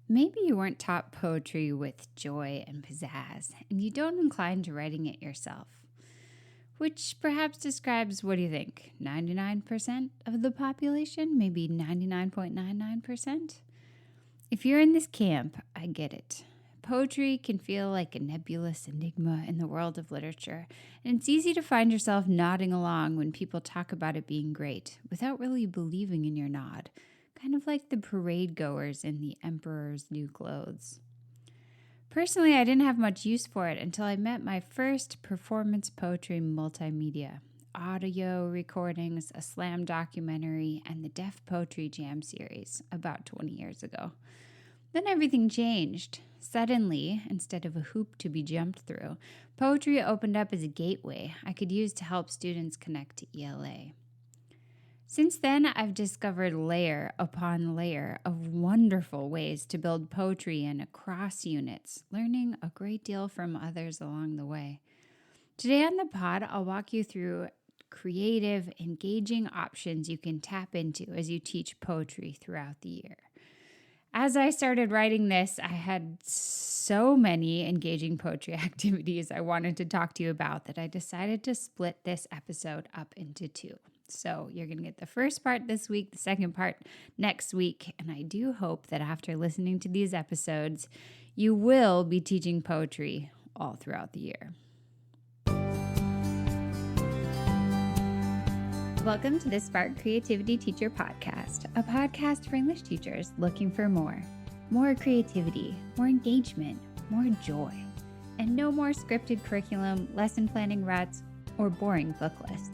Maybe you weren't taught poetry with joy and pizzazz, and you don't incline to writing it yourself, which perhaps describes, what do you think, 99% of the population? Maybe 99.99%? If you're in this camp, I get it. Poetry can feel like a nebulous enigma in the world of literature, and it's easy to find yourself nodding along when people talk about it being great, without really believing in your nod, kind of like the parade goers in The Emperor's New Clothes. Personally, I didn't have much use for it until I met my first performance poetry multimedia. Audio recordings, a slam documentary, and the Deaf Poetry Jam series about 20 years ago. Then everything changed. Suddenly, instead of a hoop to be jumped through, poetry opened up as a gateway I could use to help students connect to ELA. Since then, I've discovered layer upon layer of wonderful ways to build poetry in across units, learning a great deal from others along the way. Today on the pod, I'll walk you through creative, engaging options you can tap into as you teach poetry throughout the year. As I started writing this, I had so many engaging poetry activities I wanted to talk to you about that I decided to split this episode up into two. So you're going to get the first part this week, the second part next week, and I do hope that after listening to these episodes, you will be teaching poetry all throughout the year. Welcome to the Spark Creativity Teacher Podcast, a podcast for English teachers looking for more creativity, more engagement, more joy, and no more scripted curriculum, lesson planning ruts, or boring book lists.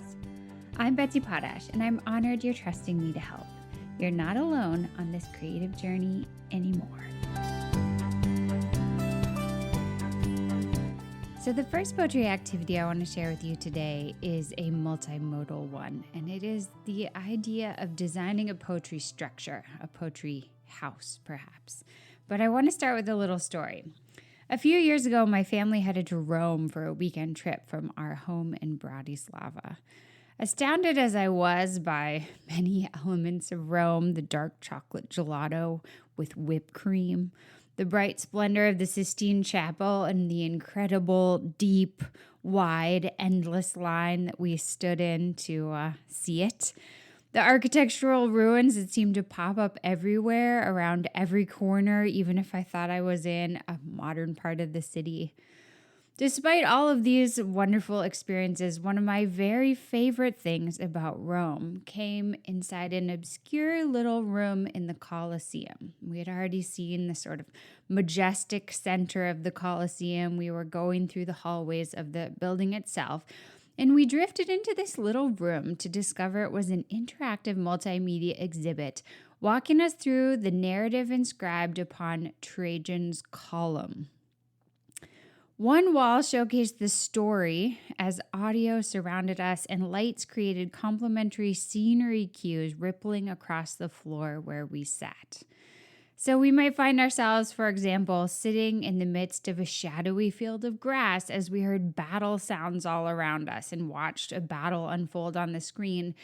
I'm Betsy Potash, and I'm honored you're trusting me to help. You're not alone on this creative journey anymore. So the first poetry activity I want to share with you today is a multimodal one, and it is the idea of designing a poetry structure, a poetry house, perhaps. But I want to start with a little story. A few years ago, my family headed to Rome for a weekend trip from our home in Bratislava. Astounded as I was by many elements of Rome, the dark chocolate gelato with whipped cream, the bright splendor of the Sistine Chapel, and the incredible, deep, wide, endless line that we stood in to see it. The architectural ruins that seemed to pop up everywhere, around every corner, even if I thought I was in a modern part of the city. Despite all of these wonderful experiences, one of my very favorite things about Rome came inside an obscure little room in the Colosseum. We had already seen the sort of majestic center of the Colosseum. We were going through the hallways of the building itself, and we drifted into this little room to discover it was an interactive multimedia exhibit, walking us through the narrative inscribed upon Trajan's column. One wall showcased the story as audio surrounded us and lights created complementary scenery cues rippling across the floor where we sat. So we might find ourselves, for example, sitting in the midst of a shadowy field of grass as we heard battle sounds all around us and watched a battle unfold on the screen.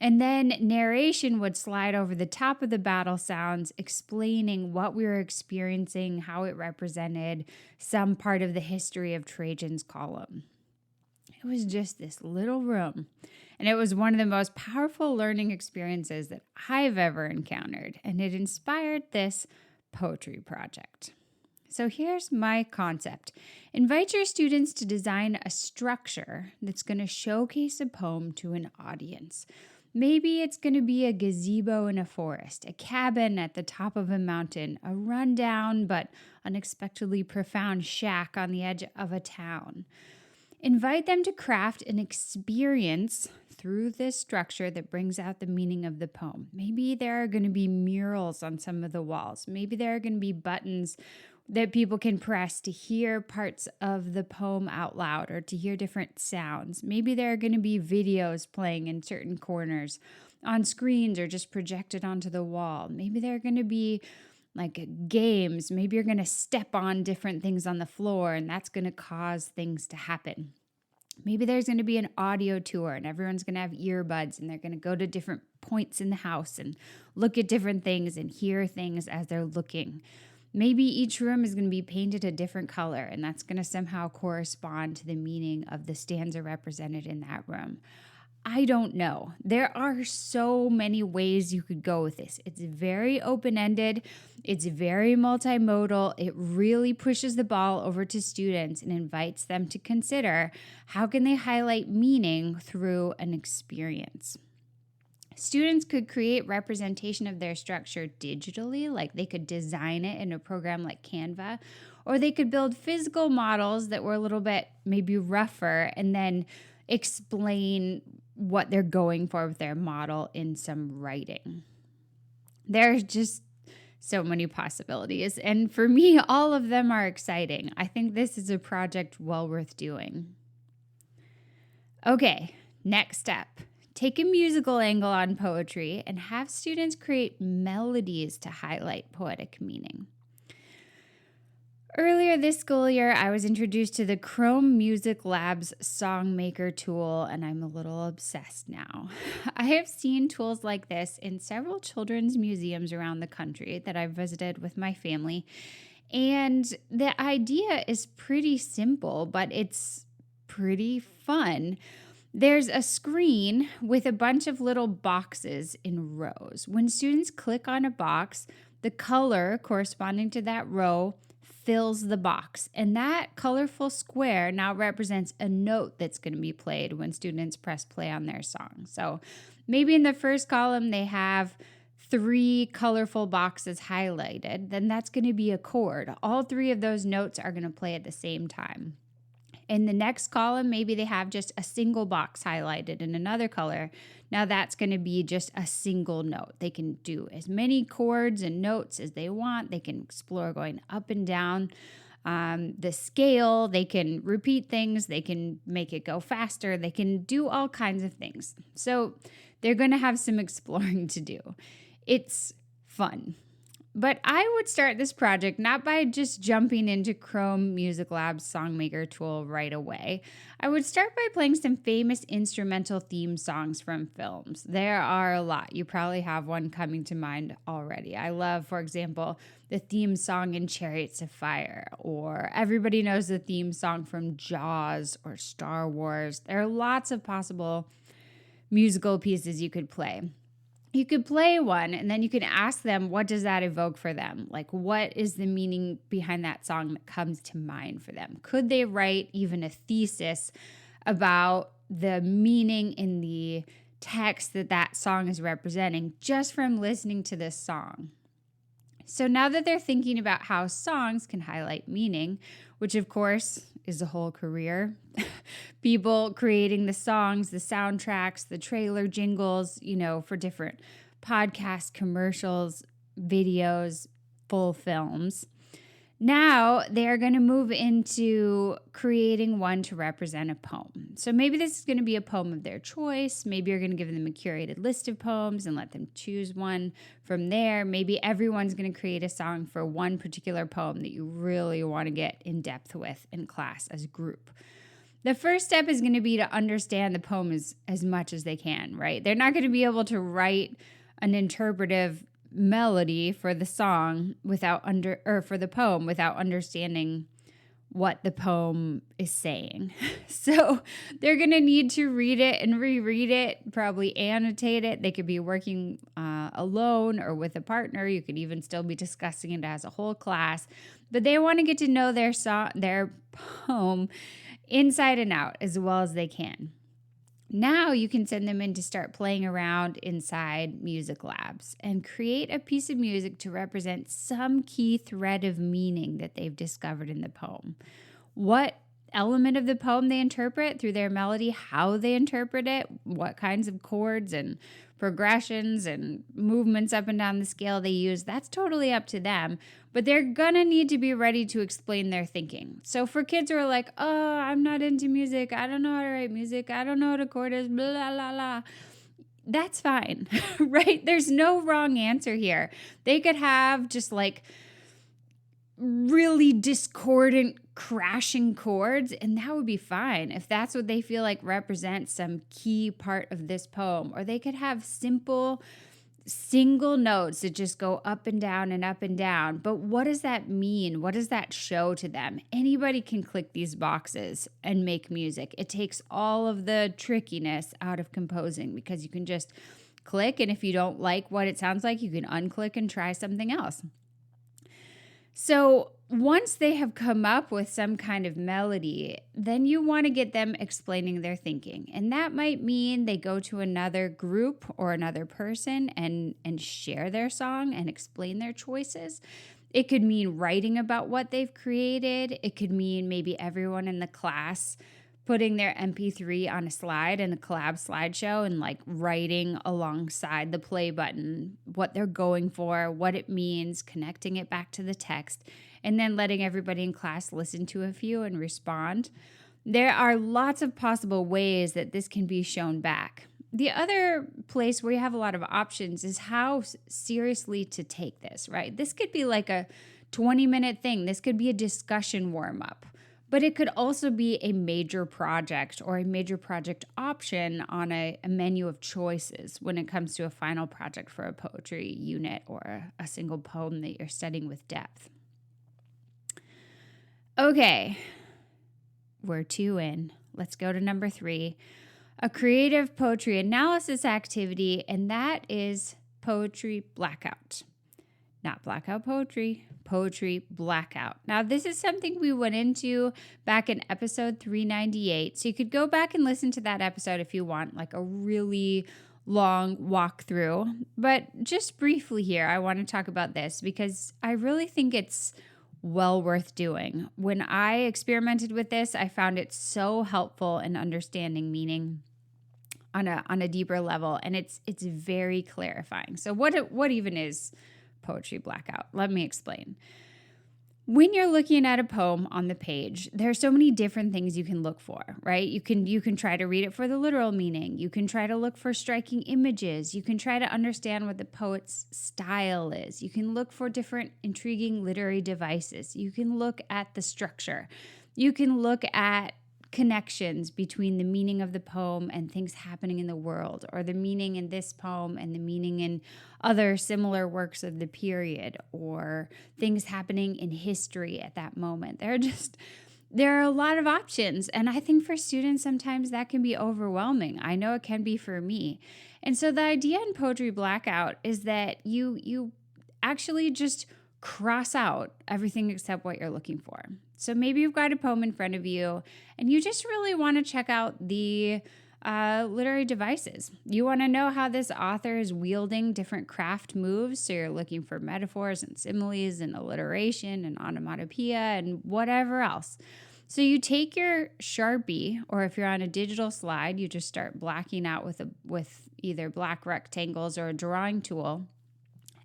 And then narration would slide over the top of the battle sounds, explaining what we were experiencing, how it represented some part of the history of Trajan's column. It was just this little room, and it was one of the most powerful learning experiences that I've ever encountered, and it inspired this poetry project. So here's my concept. Invite your students to design a structure that's going to showcase a poem to an audience. Maybe it's going to be a gazebo in a forest, a cabin at the top of a mountain, a rundown but unexpectedly profound shack on the edge of a town. Invite them to craft an experience through this structure that brings out the meaning of the poem. Maybe there are going to be murals on some of the walls. Maybe there are going to be buttons that people can press to hear parts of the poem out loud or to hear different sounds. Maybe there are going to be videos playing in certain corners on screens or just projected onto the wall. Maybe there are going to be like games. Maybe you're going to step on different things on the floor and that's going to cause things to happen. Maybe there's going to be an audio tour and everyone's going to have earbuds and they're going to go to different points in the house and look at different things and hear things as they're looking. Maybe each room is going to be painted a different color, and that's going to somehow correspond to the meaning of the stanza represented in that room. I don't know. There are so many ways you could go with this. It's very open-ended. It's very multimodal. It really pushes the ball over to students and invites them to consider how can they highlight meaning through an experience. Students could create representation of their structure digitally, like they could design it in a program like Canva, or they could build physical models that were a little bit maybe rougher and then explain what they're going for with their model in some writing. There's just so many possibilities, and for me, all of them are exciting. I think this is a project well worth doing. Okay, next step. Take a musical angle on poetry and have students create melodies to highlight poetic meaning. Earlier this school year, I was introduced to the Chrome Music Lab's Songmaker tool, and I'm a little obsessed now. I have seen tools like this in several children's museums around the country that I've visited with my family, and the idea is pretty simple, but it's pretty fun. There's a screen with a bunch of little boxes in rows. When students click on a box, the color corresponding to that row fills the box, and that colorful square now represents a note that's going to be played when students press play on their song. So maybe in the first column they have 3 colorful boxes highlighted, then that's going to be a chord. All 3 of those notes are going to play at the same time. In the next column, maybe they have just a single box highlighted in another color. Now that's going to be just a single note. They can do as many chords and notes as they want. They can explore going up and down the scale. They can repeat things. They can make it go faster. They can do all kinds of things. So they're going to have some exploring to do. It's fun. But I would start this project not by just jumping into Chrome Music Lab's Songmaker tool right away. I would start by playing some famous instrumental theme songs from films. There are a lot. You probably have one coming to mind already. I love, for example, the theme song in Chariots of Fire, or everybody knows the theme song from Jaws or Star Wars. There are lots of possible musical pieces you could play. You could play one and then you can ask them, what does that evoke for them? Like, what is the meaning behind that song that comes to mind for them? Could they write even a thesis about the meaning in the text that that song is representing just from listening to this song? So now that they're thinking about how songs can highlight meaning, which of course is a whole career, people creating the songs, the soundtracks, the trailer jingles, for different podcasts, commercials, videos, full films. Now they're going to move into creating one to represent a poem. So maybe this is going to be a poem of their choice. Maybe you're going to give them a curated list of poems and let them choose one from there. Maybe everyone's going to create a song for one particular poem that you really want to get in depth with in class as a group. The first step is going to be to understand the poem as much as they can, right? They're not going to be able to write an interpretive melody for the song for the poem without understanding what the poem is saying. So they're going to need to read it and reread it, probably annotate it. They could be working alone or with a partner. You could even still be discussing it as a whole class, but they want to get to know their poem inside and out as well as they can. Now you can send them in to start playing around inside music labs and create a piece of music to represent some key thread of meaning that they've discovered in the poem. What element of the poem they interpret through their melody, how they interpret it, what kinds of chords and progressions and movements up and down the scale they use, that's totally up to them. But they're gonna need to be ready to explain their thinking. So for kids who are like, oh, I'm not into music, I don't know how to write music, I don't know what a chord is, blah, blah, blah, blah. That's fine, right? There's no wrong answer here. They could have just like really discordant crashing chords, and that would be fine if that's what they feel like represents some key part of this poem. Or they could have simple single notes that just go up and down and up and down. But what does that mean? What does that show to them? Anybody can click these boxes and make music. It takes all of the trickiness out of composing because you can just click, and if you don't like what it sounds like, you can unclick and try something else. So once they have come up with some kind of melody, then you want to get them explaining their thinking. And that might mean they go to another group or another person and share their song and explain their choices. It could mean writing about what they've created. It could mean maybe everyone in the class putting their MP3 on a slide in a collab slideshow and like writing alongside the play button what they're going for, what it means, connecting it back to the text, and then letting everybody in class listen to a few and respond. There are lots of possible ways that this can be shown back. The other place where you have a lot of options is how seriously to take this, right? This could be like a 20-minute thing. This could be a discussion warm-up. But it could also be a major project or a major project option on a menu of choices when it comes to a final project for a poetry unit or a single poem that you're studying with depth. Okay, we're 2 in. Let's go to number 3, a creative poetry analysis activity, and that is poetry blackout. Not blackout poetry, poetry blackout. Now, this is something we went into back in episode 398. So you could go back and listen to that episode if you want, like a really long walkthrough. But just briefly here, I want to talk about this because I really think it's well worth doing. When I experimented with this, I found it so helpful in understanding meaning on a deeper level, and it's very clarifying. So what even is poetry blackout? Let me explain. When you're looking at a poem on the page, there are so many different things you can look for, right? You can try to read it for the literal meaning. You can try to look for striking images. You can try to understand what the poet's style is. You can look for different intriguing literary devices. You can look at the structure. You can look at connections between the meaning of the poem and things happening in the world, or the meaning in this poem and the meaning in other similar works of the period, or things happening in history at that moment. There are a lot of options, and I think for students sometimes that can be overwhelming. I know it can be for me. And so the idea in Poetry Blackout is that you actually just cross out everything except what you're looking for. So maybe you've got a poem in front of you and you just really want to check out the literary devices. You want to know how this author is wielding different craft moves. So you're looking for metaphors and similes and alliteration and onomatopoeia and whatever else. So you take your Sharpie, or if you're on a digital slide, you just start blacking out with either black rectangles or a drawing tool.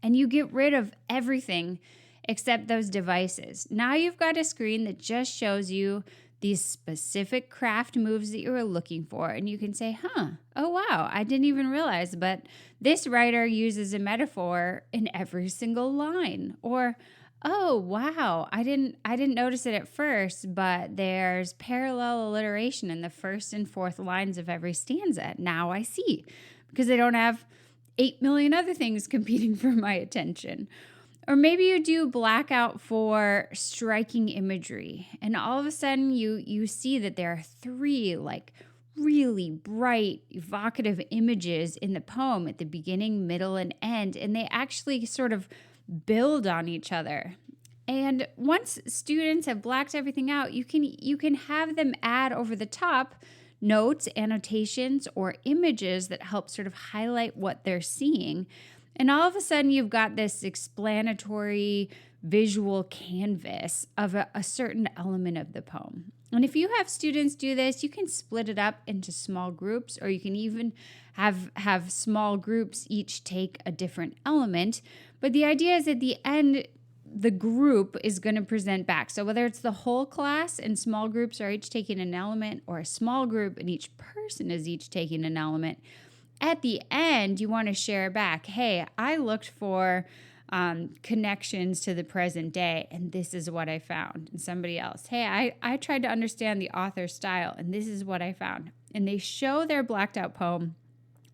And you get rid of everything except those devices. Now you've got a screen that just shows you these specific craft moves that you were looking for. And you can say, oh wow, I didn't even realize, but this writer uses a metaphor in every single line. Or, oh wow, I didn't notice it at first, but there's parallel alliteration in the first and fourth lines of every stanza. Now I see, because I don't have 8 million other things competing for my attention. Or maybe you do blackout for striking imagery, and all of a sudden you see that there are 3 like really bright, evocative images in the poem at the beginning, middle, and end, and they actually sort of build on each other. And once students have blacked everything out, you can have them add over the top notes, annotations, or images that help sort of highlight what they're seeing. And all of a sudden, you've got this explanatory visual canvas of a certain element of the poem. And if you have students do this, you can split it up into small groups, or you can even have small groups each take a different element. But the idea is at the end, the group is going to present back. So whether it's the whole class and small groups are each taking an element, or a small group and each person is each taking an element, at the end, you want to share back, hey, I looked for connections to the present day, and this is what I found. And somebody else, hey, I tried to understand the author's style, and this is what I found. And they show their blacked out poem.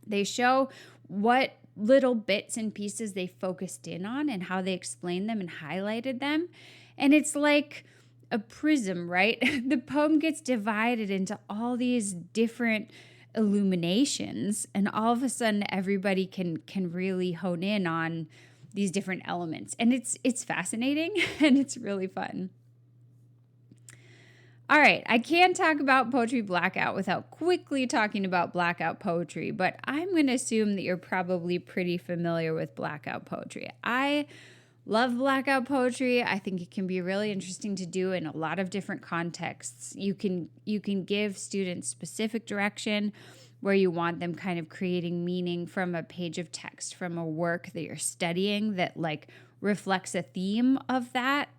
They show what little bits and pieces they focused in on and how they explained them and highlighted them. And it's like a prism, right? The poem gets divided into all these different illuminations, and all of a sudden everybody can really hone in on these different elements. And it's fascinating and it's really fun. All right, I can't talk about Poetry Blackout without quickly talking about blackout poetry, but I'm going to assume that you're probably pretty familiar with blackout poetry. I love blackout poetry. I think it can be really interesting to do in a lot of different contexts. You can give students specific direction where you want them kind of creating meaning from a page of text, from a work that you're studying that like reflects a theme of that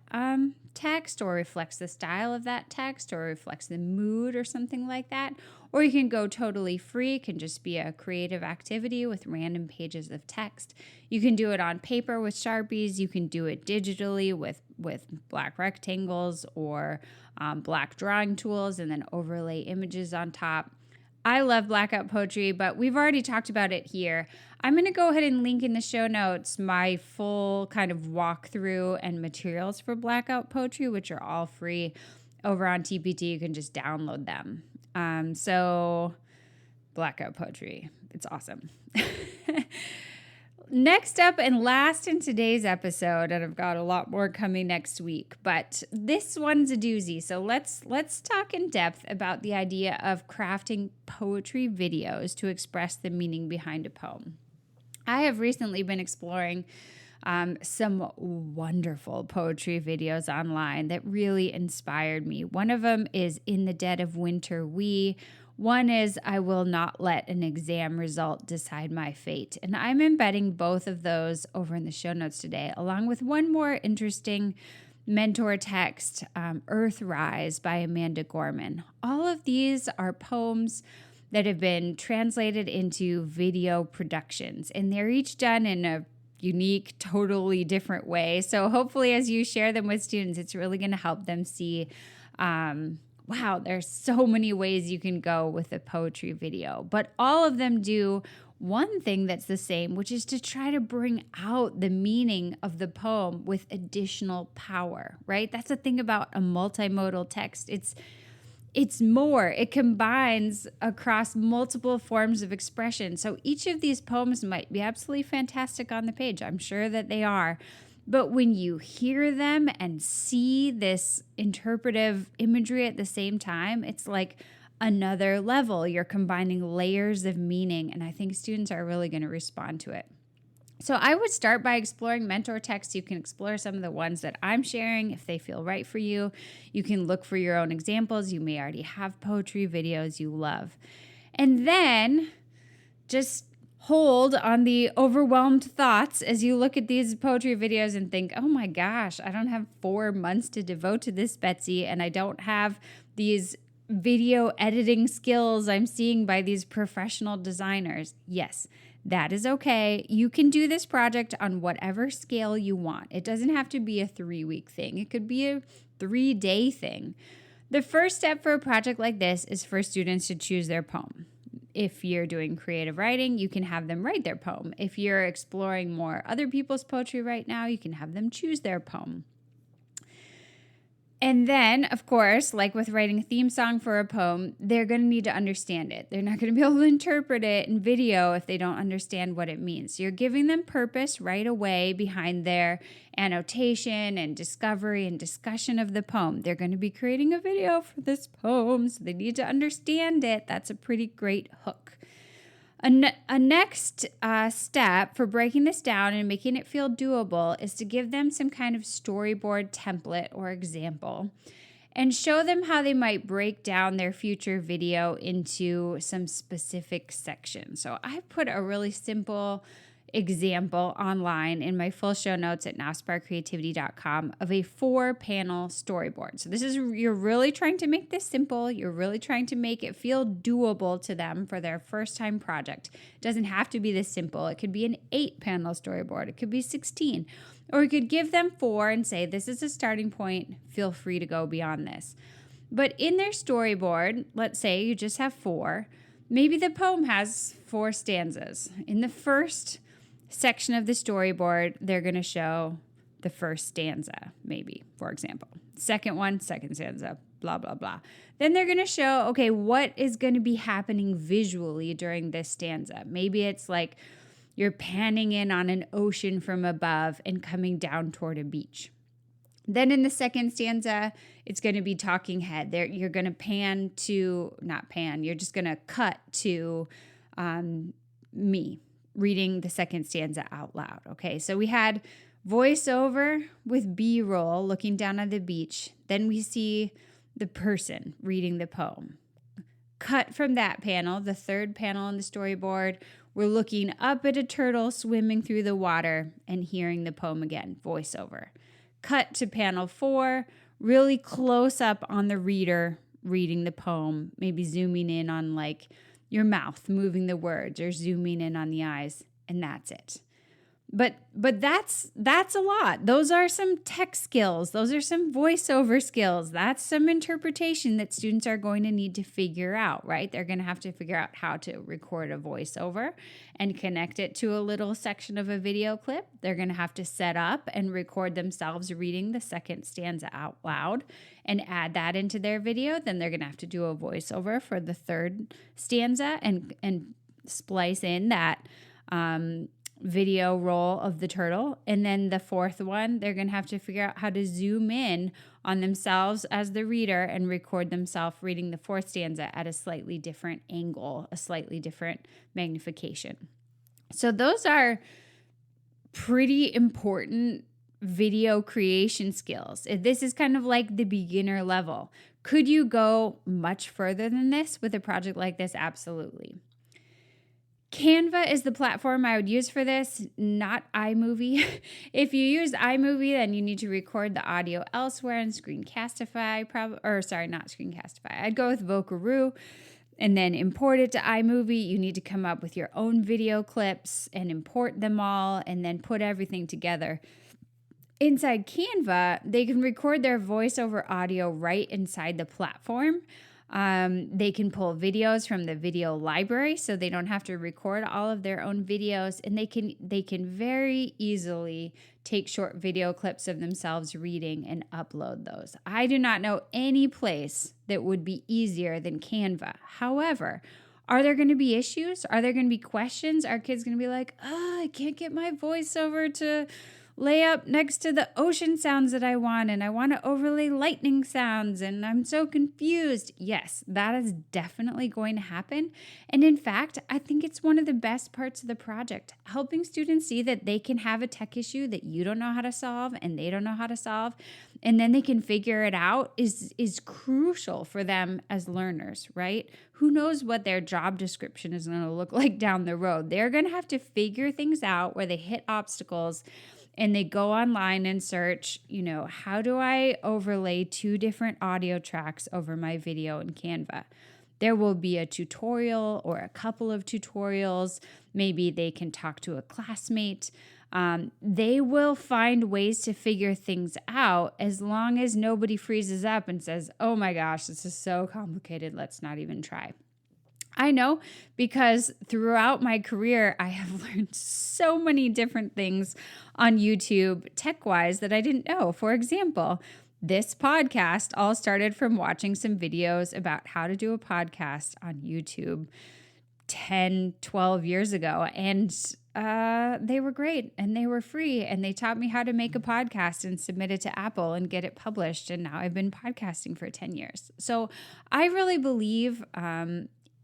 text, or reflects the style of that text, or reflects the mood or something like that. Or you can go totally free. It can just be a creative activity with random pages of text. You can do it on paper with Sharpies. You can do it digitally with black rectangles or black drawing tools, and then overlay images on top. I love blackout poetry, but we've already talked about it here. I'm going to go ahead and link in the show notes my full kind of walkthrough and materials for blackout poetry, which are all free over on TPT. You can just download them. So blackout poetry, it's awesome. Next up and last in today's episode, and I've got a lot more coming next week, but this one's a doozy. So let's talk in depth about the idea of crafting poetry videos to express the meaning behind a poem. I have recently been exploring some wonderful poetry videos online that really inspired me. One of them is In the Dead of Winter We. One is I Will Not Let an Exam Result Decide My Fate. And I'm embedding both of those over in the show notes today, along with one more interesting mentor text, Earthrise by Amanda Gorman. All of these are poems that have been translated into video productions, and they're each done in a unique, totally different way. So hopefully as you share them with students, it's really going to help them see, wow, there's so many ways you can go with a poetry video. But all of them do one thing that's the same, which is to try to bring out the meaning of the poem with additional power, right? That's the thing about a multimodal text. It's more. It combines across multiple forms of expression. So each of these poems might be absolutely fantastic on the page. I'm sure that they are. But when you hear them and see this interpretive imagery at the same time, it's like another level. You're combining layers of meaning, and I think students are really going to respond to it. So I would start by exploring mentor texts. You can explore some of the ones that I'm sharing if they feel right for you. You can look for your own examples. You may already have poetry videos you love. And then just hold on the overwhelmed thoughts as you look at these poetry videos and think, oh my gosh, I don't have 4 months to devote to this, Betsy, and I don't have these video editing skills I'm seeing by these professional designers. Yes, that is okay. You can do this project on whatever scale you want. It doesn't have to be a 3-week thing. It could be a 3-day thing. The first step for a project like this is for students to choose their poem. If you're doing creative writing, you can have them write their poem. If you're exploring more other people's poetry right now, you can have them choose their poem. And then, of course, like with writing a theme song for a poem, they're going to need to understand it. They're not going to be able to interpret it in video if they don't understand what it means. So you're giving them purpose right away behind their annotation and discovery and discussion of the poem. They're going to be creating a video for this poem, so they need to understand it. That's a pretty great hook. A next step for breaking this down and making it feel doable is to give them some kind of storyboard template or example and show them how they might break down their future video into some specific sections. So I put a really simple example online in my full show notes at nowsparkcreativity.com of a 4-panel storyboard. So this is, you're really trying to make this simple. You're really trying to make it feel doable to them for their first time project. It doesn't have to be this simple. It could be an 8-panel storyboard. It could be 16. Or you could give them 4 and say, this is a starting point. Feel free to go beyond this. But in their storyboard, let's say you just have 4. Maybe the poem has 4 stanzas. In the first section of the storyboard, they're going to show the first stanza, maybe, for example. Second one, second stanza, blah, blah, blah. Then they're going to show, okay, what is going to be happening visually during this stanza? Maybe it's like you're panning in on an ocean from above and coming down toward a beach. Then in the second stanza, it's going to be talking head. There, you're going to you're just going to cut to me reading the second stanza out loud. Okay, so we had voiceover with B-roll looking down at the beach. Then we see the person reading the poem. Cut from that panel, the third panel on the storyboard, we're looking up at a turtle swimming through the water and hearing the poem again, voiceover. Cut to panel 4, really close up on the reader reading the poem, maybe zooming in on like your mouth, moving the words, or zooming in on the eyes, and that's it. But that's a lot. Those are some tech skills. Those are some voiceover skills. That's some interpretation that students are going to need to figure out, right? They're going to have to figure out how to record a voiceover and connect it to a little section of a video clip. They're going to have to set up and record themselves reading the second stanza out loud and add that into their video. Then they're going to have to do a voiceover for the third stanza and splice in that video roll of the turtle. And then the fourth one, they're going to have to figure out how to zoom in on themselves as the reader and record themselves reading the fourth stanza at a slightly different angle, a slightly different magnification. So those are pretty important video creation skills. This is kind of like the beginner level. Could you go much further than this with a project like this? Absolutely. Canva is the platform I would use for this, not iMovie. If you use iMovie, then you need to record the audio elsewhere in Screencastify, not Screencastify. I'd go with Vocaroo and then import it to iMovie. You need to come up with your own video clips and import them all and then put everything together. Inside Canva, they can record their voiceover audio right inside the platform. They can pull videos from the video library, so they don't have to record all of their own videos, and they can very easily take short video clips of themselves reading and upload those. I do not know any place that would be easier than Canva. However, are there going to be issues? Are there going to be questions? Are kids going to be like, I can't get my voiceover to lay up next to the ocean sounds that I want, and I want to overlay lightning sounds, and I'm so confused? Yes, that is definitely going to happen. And in fact, I think it's one of the best parts of the project, helping students see that they can have a tech issue that you don't know how to solve and they don't know how to solve, and then they can figure it out is crucial for them as learners, right? Who knows what their job description is going to look like down the road? They're going to have to figure things out where they hit obstacles. And they go online and search, how do I overlay 2 different audio tracks over my video in Canva? There will be a tutorial or a couple of tutorials. Maybe they can talk to a classmate. They will find ways to figure things out as long as nobody freezes up and says, oh my gosh, this is so complicated. Let's not even try. I know, because throughout my career, I have learned so many different things on YouTube tech-wise that I didn't know. For example, this podcast all started from watching some videos about how to do a podcast on YouTube 10, 12 years ago. And they were great and they were free. And they taught me how to make a podcast and submit it to Apple and get it published. And now I've been podcasting for 10 years. So I really believe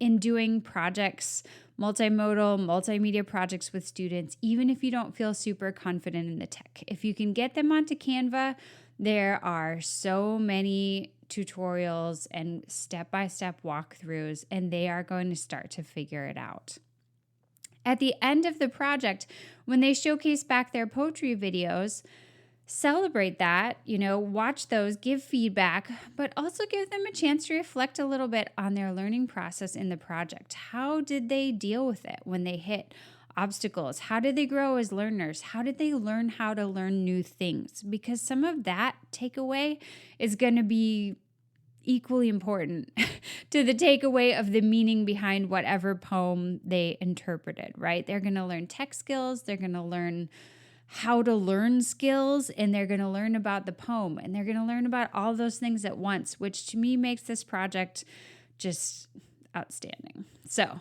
in doing projects, multimodal, multimedia projects with students, even if you don't feel super confident in the tech. If you can get them onto Canva, there are so many tutorials and step-by-step walkthroughs, and they are going to start to figure it out. At the end of the project, when they showcase back their poetry videos, celebrate that, watch those, give feedback, but also give them a chance to reflect a little bit on their learning process in the project. How did they deal with it when they hit obstacles? How did they grow as learners? How did they learn how to learn new things? Because some of that takeaway is going to be equally important to the takeaway of the meaning behind whatever poem they interpreted, right? They're going to learn tech skills, they're going to learn how to learn skills, and they're going to learn about the poem, and they're going to learn about all those things at once, which to me makes this project just outstanding. So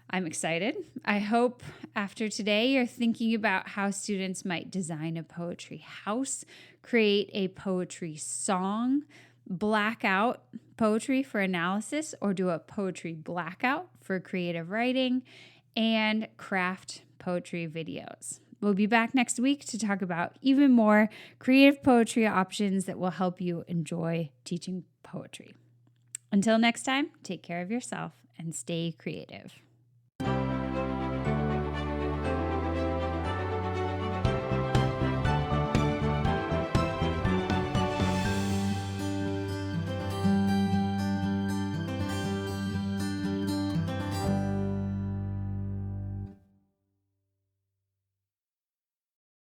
I'm excited. I hope after today you're thinking about how students might design a poetry house, create a poetry song, black out poetry for analysis, or do a poetry blackout for creative writing, and craft poetry videos. We'll be back next week to talk about even more creative poetry options that will help you enjoy teaching poetry. Until next time, take care of yourself and stay creative.